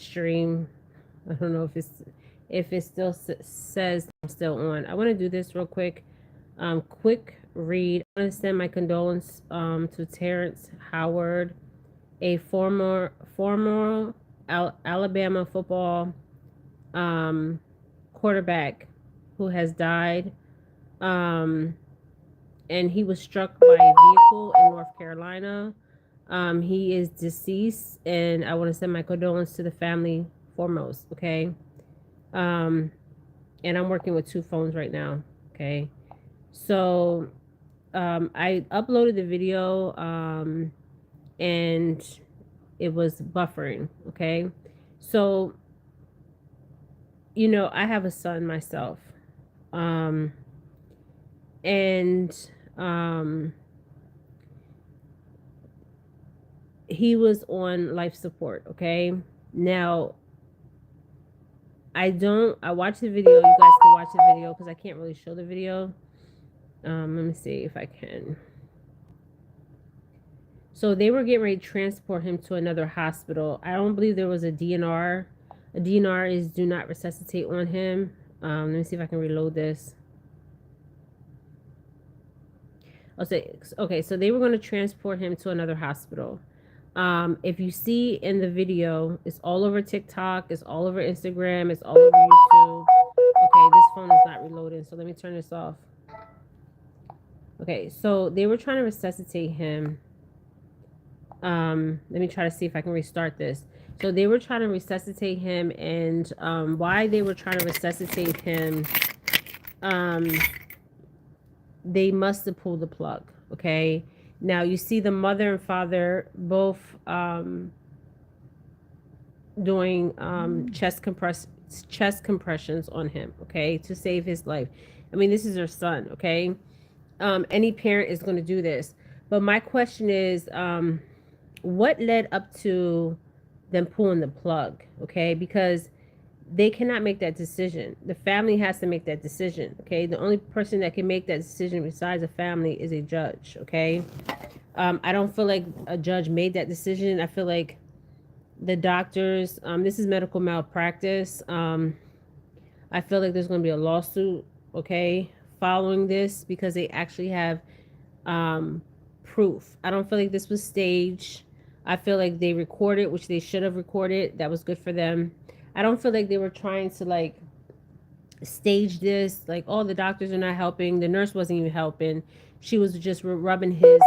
stream. I don't know if it still says I'm still on. I want to do this real quick. Quick read. I want to send my condolence to Terrance Howard, a former Alabama football quarterback who has died. Um, and he was struck by a vehicle in North Carolina. He is deceased, and I want to send my condolence to the family foremost. Okay. Um, and I'm working with two phones right now. Okay. So I uploaded the video and it was buffering. Okay. So, I have a son myself. Um, and he was on life support. Okay. Now, I watched the video. You guys can watch the video because I can't really show the video. Let me see if I can. So they were getting ready to transport him to another hospital. I don't believe there was a DNR. A DNR is do not resuscitate on him. Let me see if I can reload this. Okay, so they were going to transport him to another hospital. If you see in the video, it's all over TikTok, it's all over Instagram, it's all over YouTube. Okay, this phone is not reloading, so let me turn this off. Okay, so they were trying to resuscitate him. Let me try to see if I can restart this. So they were trying to resuscitate him, and why they were trying to resuscitate him, they must have pulled the plug. Okay. Now you see the mother and father both doing chest compressions on him, okay, to save his life. I mean, this is their son, okay? Any parent is going to do this. But my question is, what led up to them pulling the plug, okay? Because they cannot make that decision. The family has to make that decision, okay? The only person that can make that decision besides a family is a judge, okay? I don't feel like a judge made that decision. I feel like the doctors, this is medical malpractice. I feel like there's going to be a lawsuit, okay, following this because they actually have proof. I don't feel like this was staged. I feel like they recorded, which they should have recorded. That was good for them. I don't feel like they were trying to like stage this, like, oh, the doctors are not helping. The nurse wasn't even helping. She was just rubbing his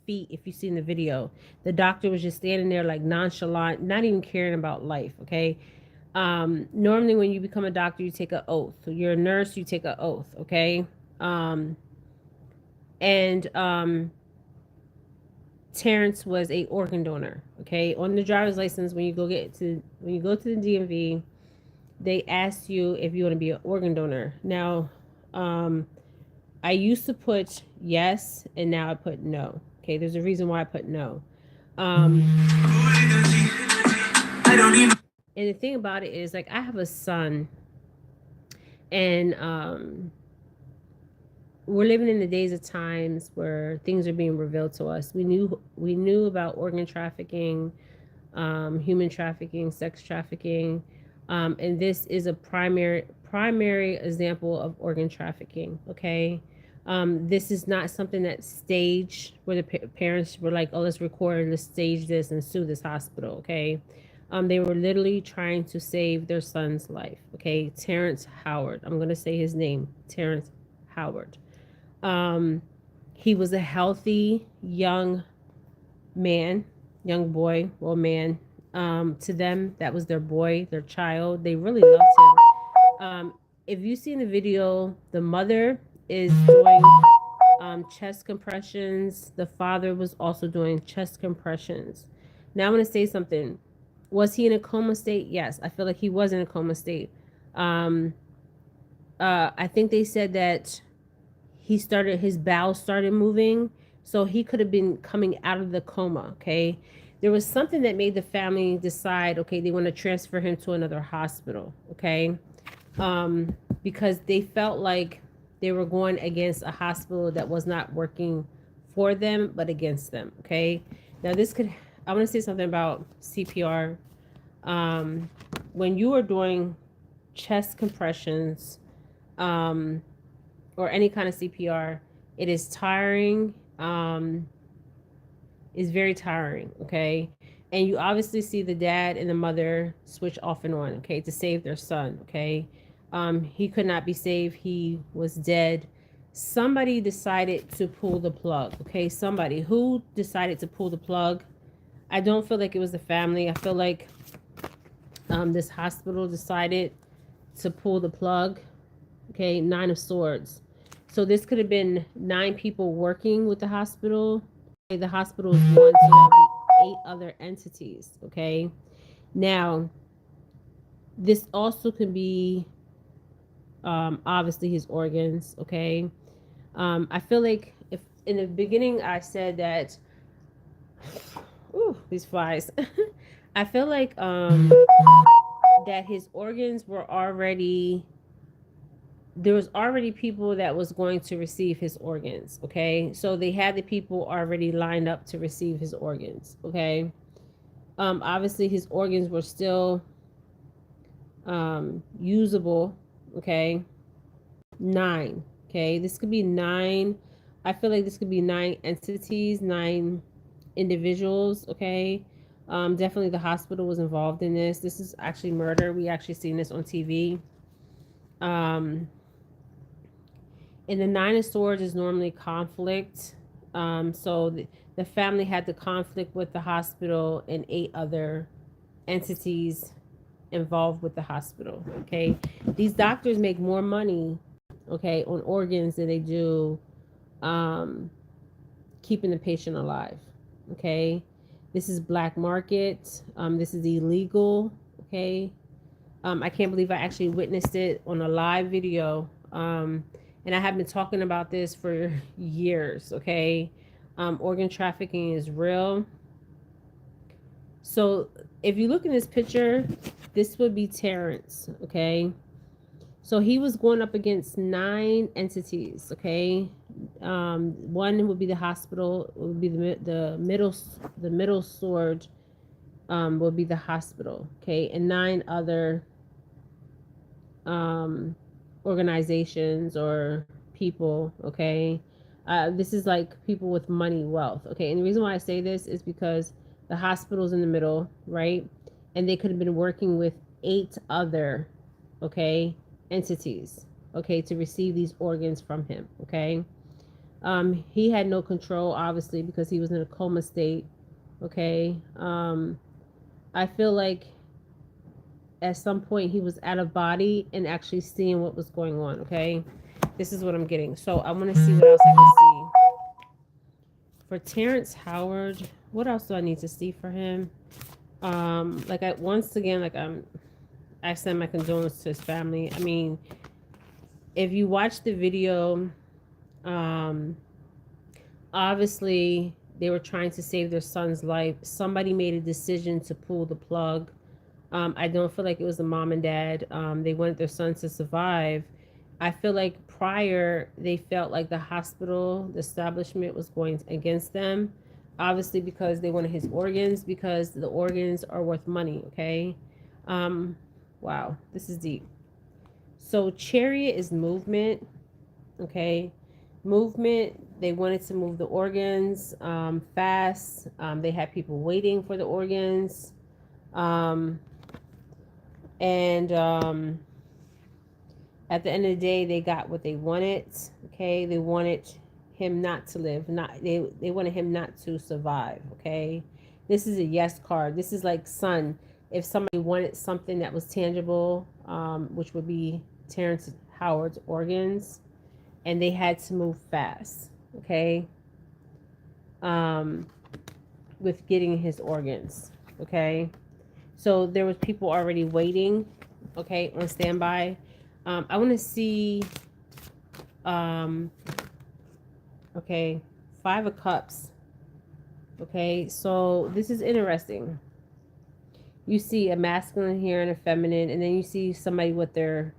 feet. If you see in the video, the doctor was just standing there like nonchalant, not even caring about life. Okay. Normally when you become a doctor, you take an oath. You're a nurse, you take an oath. Okay. Terrance was a organ donor. Okay. On the driver's license, when you go to the DMV, they ask you if you want to be an organ donor. Now, I used to put yes, and now I put no. Okay, there's a reason why I put no. And the thing about it is, like, I have a son, and we're living in the days of times where things are being revealed to us. We knew about organ trafficking, human trafficking, sex trafficking, and this is a primary example of organ trafficking. Okay. This is not something that's staged where the parents were like, oh, let's record, let's stage this and sue this hospital. Okay. They were literally trying to save their son's life. Okay. Terrance Howard. I'm going to say his name, Terrance Howard. He was a healthy young man, young boy, well, man. To them, that was their boy, their child. They really loved him. If you see in the video, the mother is doing chest compressions. The father was also doing chest compressions. Now I'm going to say something. Was he in a coma state? Yes, I feel like he was in a coma state. I think they said that his bowels started moving, so he could have been coming out of the coma. Okay. There was something that made the family decide, okay, they want to transfer him to another hospital. Okay. Because they felt like they were going against a hospital that was not working for them, but against them. Okay. Now I want to say something about CPR. When you are doing chest compressions, or any kind of CPR, it is tiring. Is very tiring. Okay. And you obviously see the dad and the mother switch off and on, okay, to save their son. Okay. He could not be saved. He was dead. Somebody decided to pull the plug. Okay. Somebody who decided to pull the plug. I don't feel like it was the family. I feel like this hospital decided to pull the plug. Okay. 9 of Swords. So this could have been 9 people working with the hospital. Okay, the hospital is one, so there'll be 8 other entities. Okay. Now, this also could be obviously his organs. Okay. I feel like if in the beginning I said that, ooh, these flies. I feel like that his organs were already, there was already people that was going to receive his organs. Okay. So they had the people already lined up to receive his organs. Okay. Obviously his organs were still usable. Okay. 9. Okay. This could be 9. I feel like this could be 9 entities, 9 individuals. Okay. Definitely the hospital was involved in this. This is actually murder. We actually seen this on TV. And the 9 of Swords is normally conflict. So the family had the conflict with the hospital and 8 other entities involved with the hospital. Okay. These doctors make more money, okay, on organs than they do keeping the patient alive. Okay. This is black market. This is illegal. Okay. I can't believe I actually witnessed it on a live video. And I have been talking about this for years. Okay. Organ trafficking is real. So if you look in this picture, this would be Terrance. Okay. So he was going up against 9 entities. Okay. One would be the hospital, would be the middle sword, would be the hospital. Okay. And 9 other organizations or people. Okay. This is like people with money, wealth. Okay. And the reason why I say this is because the hospital's in the middle, right? And they could have been working with 8 other, okay, entities, okay, to receive these organs from him. Okay. He had no control, obviously, because he was in a coma state. Okay. I feel like at some point he was out of body and actually seeing what was going on. Okay. This is what I'm getting. So I want to see what else I can see. For Terrance Howard, what else do I need to see for him? Once again, I send my condolences to his family. I mean, if you watch the video, obviously they were trying to save their son's life. Somebody made a decision to pull the plug. I don't feel like it was the mom and dad. They wanted their son to survive. I feel like prior they felt like the hospital, the establishment was going against them, obviously because they wanted his organs, because the organs are worth money. Okay. Wow, this is deep. So Chariot is movement. Okay. Movement. They wanted to move the organs fast. They had people waiting for the organs. At the end of the day, they got what they wanted. Okay. They wanted him not to live. They wanted him not to survive. Okay. This is a yes card. This is like son. If somebody wanted something that was tangible, which would be Terrance Howard's organs, and they had to move fast. Okay. With getting his organs. Okay. So there was people already waiting. Okay. On standby. I want to see, okay, 5 of Cups. Okay, so this is interesting. You see a masculine here and a feminine, and then you see somebody with their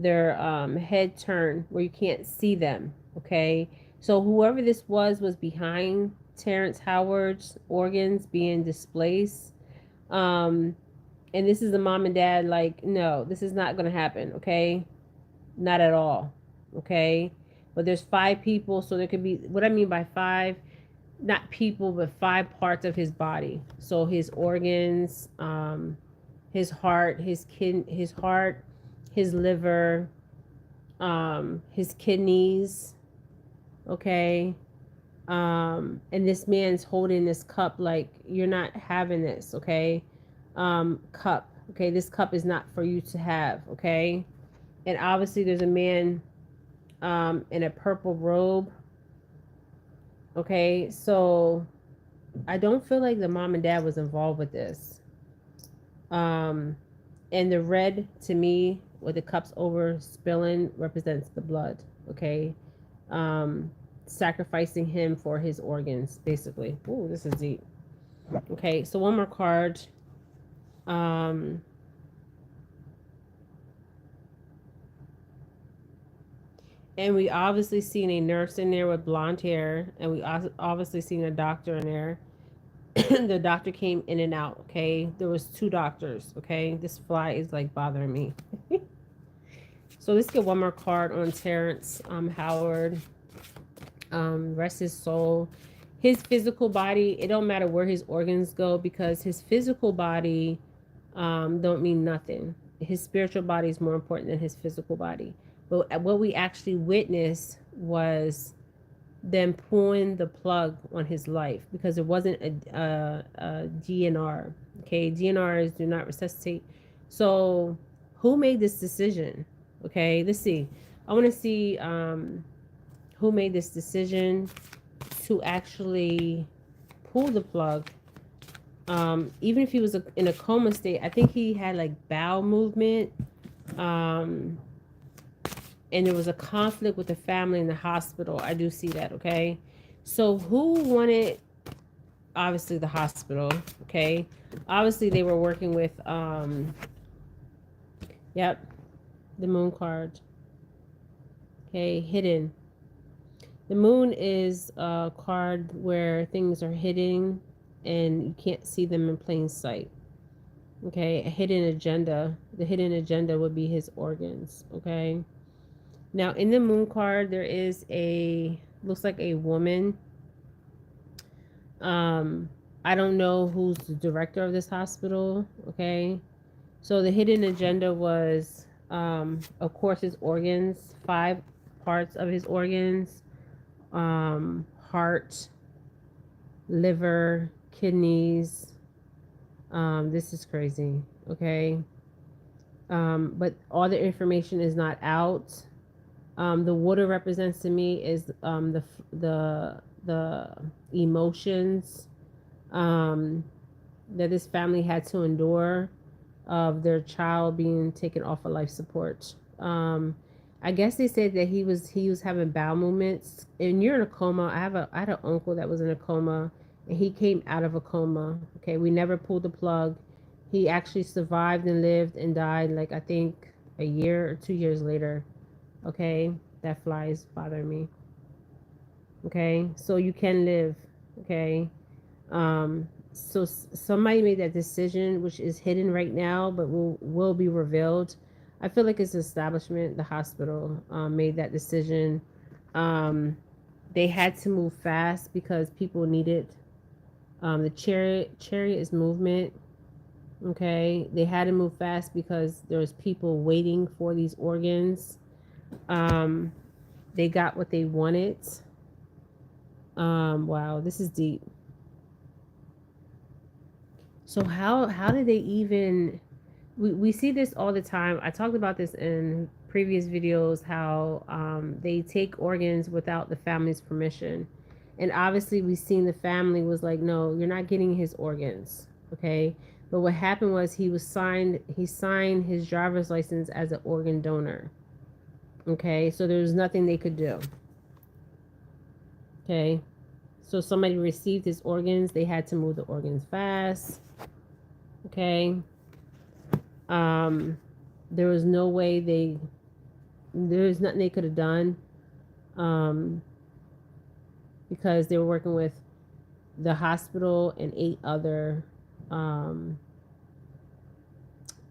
head turned where you can't see them. Okay, so whoever this was behind Terrance Howard's organs being displaced. And this is the mom and dad like, no, this is not going to happen, okay? Not at all, okay? But there's 5 people, so there could be, what I mean by 5, not people, but 5 parts of his body. So his organs, his heart, his heart, his liver, his kidneys, okay? And this man's holding this cup like, you're not having this, okay? Cup, okay? This cup is not for you to have, okay? And obviously there's a man in a purple robe, okay? So I don't feel like the mom and dad was involved with this. Um, and the red to me, with the cups over spilling, represents the blood, okay? Um, Sacrificing him for his organs, basically. Ooh, this is deep. Okay, so one more card. Um, and we obviously seen a nurse in there with blonde hair, and we obviously seen a doctor in there. The doctor came in and out, okay? There was 2 doctors, okay? This fly is like bothering me. So let's get one more card on Terrance Howard. Rest his soul. His physical body, it don't matter where his organs go, because his physical body don't mean nothing. His spiritual body is more important than his physical body. But what we actually witnessed was them pulling the plug on his life, because it wasn't a DNR. Okay, DNRs do not resuscitate. So who made this decision? Okay, let's see. I want to see who made this decision to actually pull the plug. Even if he was in a coma state, I think he had like bowel movement. And there was a conflict with the family in the hospital. I do see that, okay? So who wanted, obviously the hospital, okay? Obviously they were working with, yep, the moon card. Okay, hidden. The moon is a card where things are hidden and you can't see them in plain sight. Okay, a hidden agenda. The hidden agenda would be his organs, okay? Now, in the moon card, there is looks like a woman. I don't know who's the director of this hospital, okay? So the hidden agenda was, of course, his organs, 5 parts of his organs, heart, liver, kidneys. This is crazy, okay? But all the information is not out. The water represents to me is the emotions that this family had to endure of their child being taken off of life support. I guess they said that he was having bowel movements. And you're in a coma. I had an uncle that was in a coma, and he came out of a coma. Okay, we never pulled the plug. He actually survived and lived and died, like I think a year or 2 years later. Okay, that fly is bothering me. Okay, so you can live. Okay, so somebody made that decision, which is hidden right now, but will be revealed. I feel like it's the establishment, the hospital, made that decision. They had to move fast because people needed the chariot is movement. Okay, they had to move fast because there was people waiting for these organs. They got what they wanted. Wow, this is deep. So how did they even, we see this all the time. I talked about this in previous videos, how they take organs without the family's permission. And obviously we've seen the family was like, no, you're not getting his organs. Okay. But what happened was he signed his driver's license as an organ donor. Okay. So there was nothing they could do. Okay. So somebody received his organs. They had to move the organs fast. Okay. There was no way there's nothing they could have done. Because they were working with the hospital and 8 other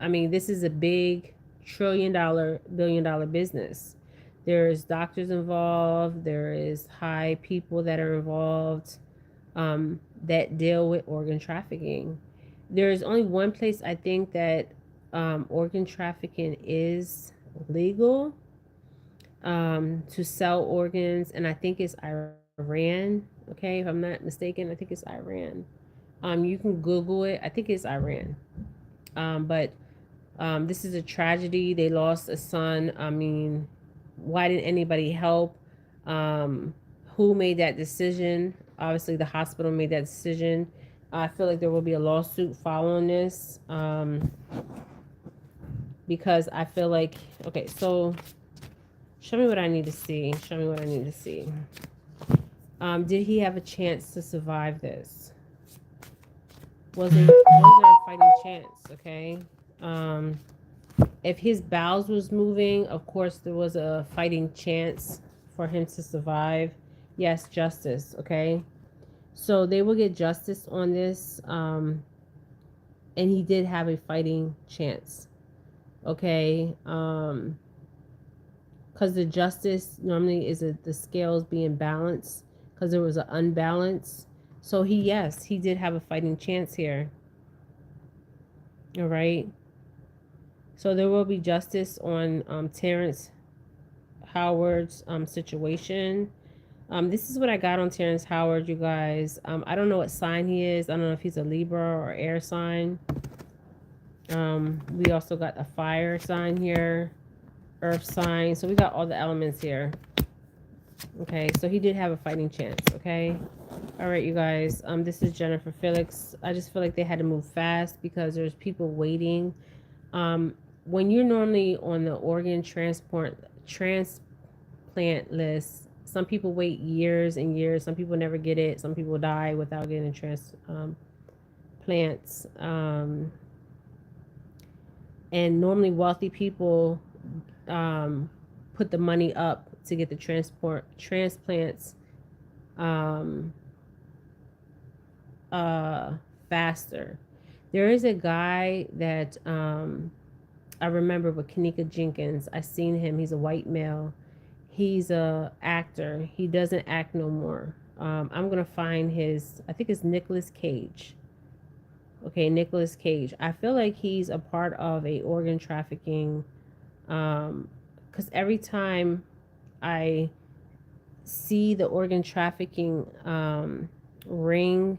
I mean, this is a big trillion-dollar, billion-dollar business. There's doctors involved. There is high people that are involved, that deal with organ trafficking. There's only one place I think that organ trafficking is legal, to sell organs, and I think it's Iran. Okay, if I'm not mistaken, I think it's Iran. You can Google it. I think it's Iran. But this is a tragedy. They lost a son. I mean, why didn't anybody help? Um, who made that decision? Obviously, the hospital made that decision. I feel like there will be a lawsuit following this, because I feel like, okay, so show me what I need to see. Show me what I need to see. Did he have a chance to survive this? Was there a fighting chance? Okay. Um, if his bowels was moving, of course there was a fighting chance for him to survive. Yes, justice. Okay. So they will get justice on this. And he did have a fighting chance. Okay. Because the justice normally is the scales being balanced, because there was an unbalance. So yes, he did have a fighting chance here. All right. So there will be justice on Terrance Howard's situation. This is what I got on Terrance Howard, you guys. I don't know what sign he is. I don't know if he's a Libra or air sign. We also got a fire sign here, earth sign. So we got all the elements here. Okay, so he did have a fighting chance. Okay. All right, you guys. This is Jennifer Felix. I just feel like they had to move fast because there's people waiting. When you're normally on the organ transplant list, some people wait years and years. Some people never get it. Some people die without getting transplants. And normally wealthy people put the money up to get the transplants faster. There is a guy that I remember with Kanika Jenkins. I seen him. He's a white male. He's a actor. He doesn't act no more. I'm gonna find his. I think it's Nicolas Cage. Okay, Nicolas Cage. I feel like he's a part of a organ trafficking. Because every time I see the organ trafficking ring,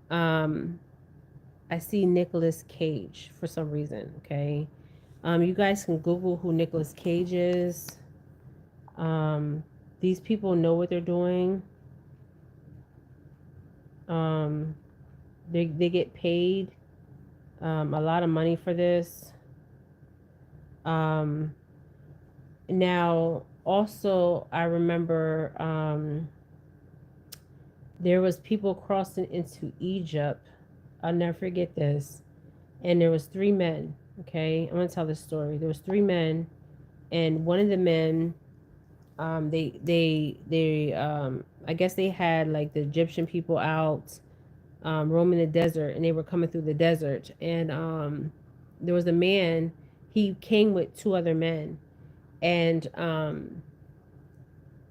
I see Nicolas Cage for some reason. Okay. You guys can Google who Nicolas Cage is. These people know what they're doing. They get paid a lot of money for this. Now, also, I remember there was people crossing into Egypt. I'll never forget this. And there was 3 men. Okay, I'm gonna tell this story. There was 3 men, and one of the men, I guess they had like the Egyptian people out, roaming the desert, and they were coming through the desert, and there was a man. He came with 2 other men, and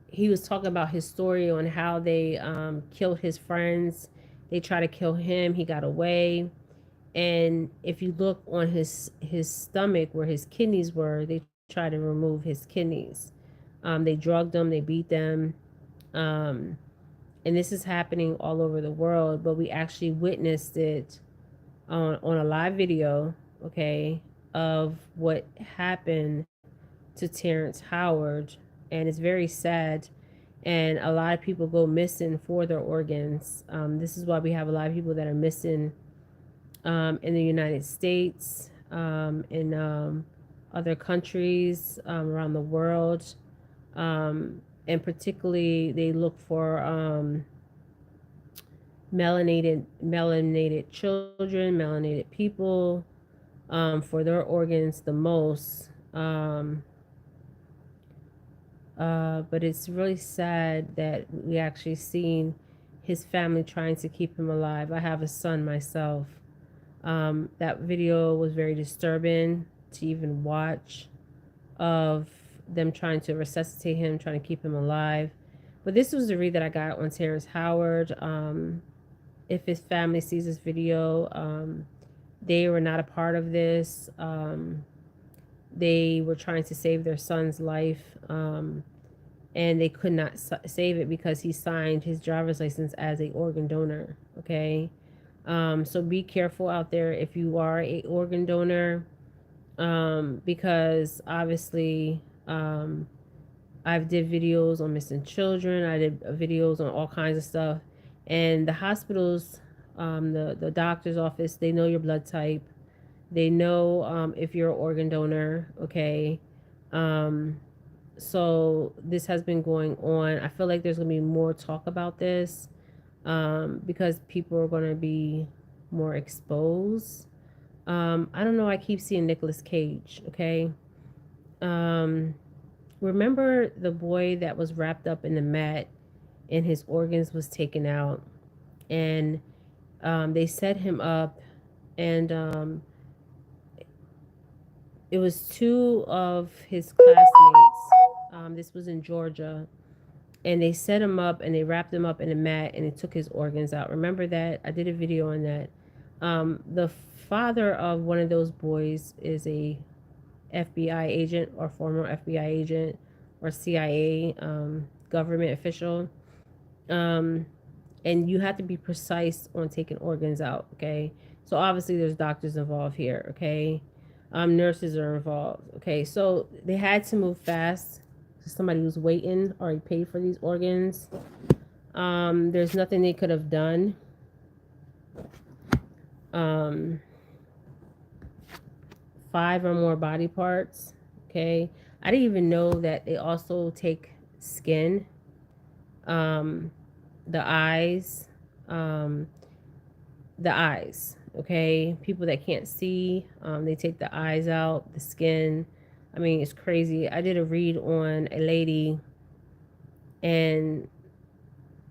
he was talking about his story on how they killed his friends. They tried to kill him. He got away. And if you look on his stomach where his kidneys were, they tried to remove his kidneys. They drugged them. They beat them. And this is happening all over the world. But we actually witnessed it on a live video, okay, of what happened to Terrance Howard. And it's very sad. And a lot of people go missing for their organs. This is why we have a lot of people that are missing in the United States, in other countries around the world. And particularly, they look for melanated children, melanated people, for their organs the most. But it's really sad that we actually seen his family trying to keep him alive. I have a son myself. That video was very disturbing to even watch, of them trying to resuscitate him, trying to keep him alive. But this was the read that I got on Terrance Howard. If his family sees this video, they were not a part of this. They were trying to save their son's life, and they could not save it because he signed his driver's license as a organ donor. Okay, so be careful out there if you are a organ donor, because obviously, I've did videos on missing children. I did videos on all kinds of stuff, and the hospitals, the doctor's office, they know your blood type. They know, if you're an organ donor. Okay, um, so this has been going on. I feel like there's gonna be more talk about this, because people are gonna be more exposed. I don't know. I keep seeing Nicolas Cage. Okay. Um, Remember the boy that was wrapped up in the mat and his organs was taken out, and they set him up, and it was two of his classmates. This was in Georgia, and they set him up and they wrapped him up in a mat and they took his organs out. Remember that? I did a video on that. The father of one of those boys is a FBI agent or former FBI agent or CIA, government official. Um, and you have to be precise on taking organs out. Okay, so obviously there's doctors involved here. Okay, nurses are involved. Okay, so they had to move fast. Somebody was waiting already paid for these organs. There's nothing they could have done. Um, 5 or more body parts. Okay, I didn't even know that they also take skin, um, the eyes, um, the eyes. Okay, people that can't see, they take the eyes out, the skin. I mean, it's crazy. I did a read on a lady, and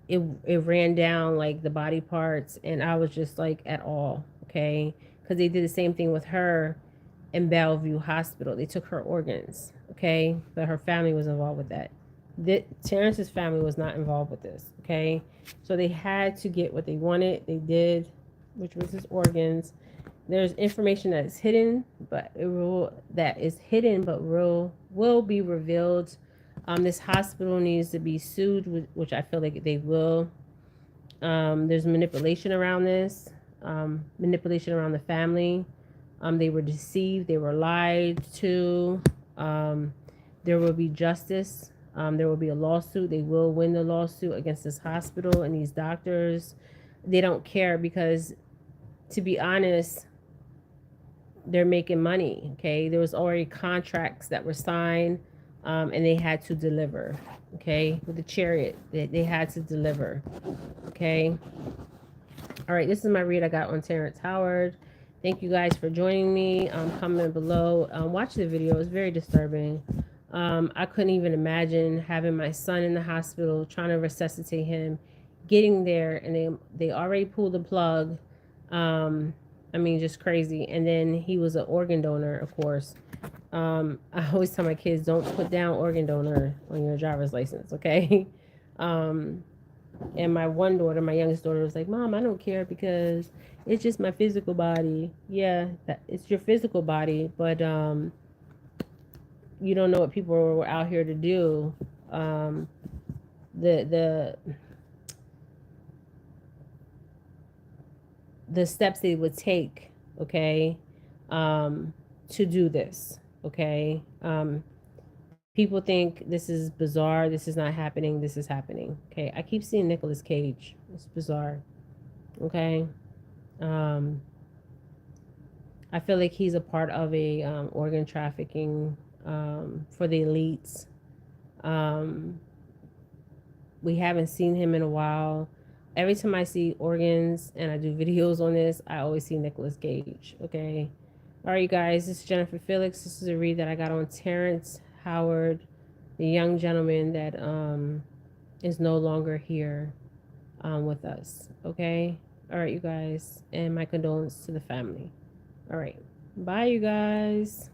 it ran down like the body parts, and I was just like, at all. Okay, because they did the same thing with her in Bellevue Hospital. They took her organs. Okay, but her family was involved with that. Terrance's family was not involved with this. Okay, so they had to get what they wanted. They did, which was his organs. There's information that is hidden, but will be revealed. This hospital needs to be sued, which I feel like they will. There's manipulation around this, manipulation around the family. They were deceived. They were lied to. There will be justice. There will be a lawsuit. They will win the lawsuit against this hospital and these doctors. They don't care because, to be honest, they're making money. Okay, there was already contracts that were signed, and they had to deliver. Okay, with the chariot, they had to deliver. Okay. All right, this is my read I got on Terrance Howard. Thank you guys for joining me. Comment below. Watch the video. It's very disturbing. I couldn't even imagine having my son in the hospital, trying to resuscitate him, getting there, and they already pulled the plug. I mean, just crazy. And then he was an organ donor, of course. I always tell my kids, don't put down organ donor on your driver's license, okay? And my one daughter, my youngest daughter, was like, Mom, I don't care because it's just my physical body. Yeah, it's your physical body, but you don't know what people were out here to do. The steps they would take, okay, to do this, okay. People think this is bizarre. This is not happening. This is happening. Okay. I keep seeing Nicolas Cage. It's bizarre. Okay. I feel like he's a part of a organ trafficking for the elites. We haven't seen him in a while. Every time I see organs and I do videos on this, I always see Nicolas Cage. Okay. All right, you guys. This is Jennifer Felix. This is a read that I got on Terrance Howard, the young gentleman that is no longer here with us. Okay. All right, you guys, and my condolences to the family. All right, bye, you guys.